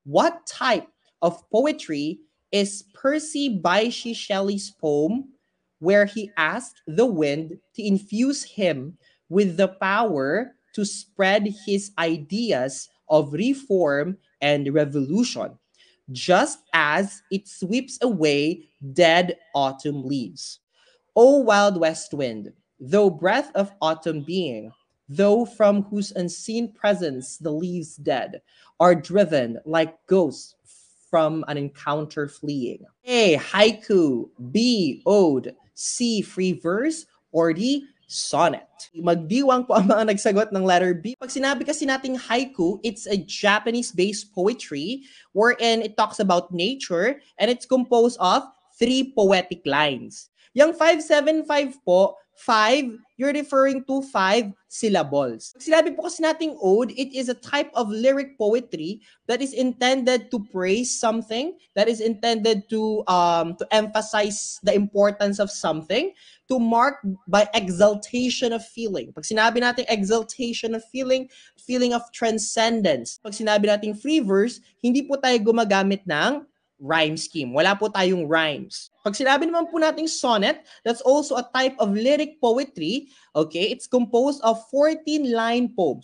What type of poetry is Percy Bysshe Shelley's poem where he asked the wind to infuse him with the power to spread his ideas of reform and revolution, just as it sweeps away dead autumn leaves? O wild west wind, thou breath of autumn being, thou from whose unseen presence the leaves dead are driven like ghosts from an encounter fleeing. A. Haiku. B. Ode. C. Free verse. Or D. Sonnet. Magdiwang po ang mga nagsagot ng letter B. Pag sinabi kasi nating haiku, it's a Japanese-based poetry wherein it talks about nature and it's composed of 3 poetic lines. Yung 575 po, 5, you're referring to 5 syllables. Pag sinabi po kasi nating ode, it is a type of lyric poetry that is intended to praise something, that is intended to emphasize the importance of something, to mark by exaltation of feeling. Pag sinabi natin exaltation of feeling, feeling of transcendence. Pag sinabi natin free verse, hindi po tayo gumagamit ng rhyme scheme. Wala po tayong rhymes. Pag sinabi naman po nating sonnet, that's also a type of lyric poetry. Okay, it's composed of 14-line poems.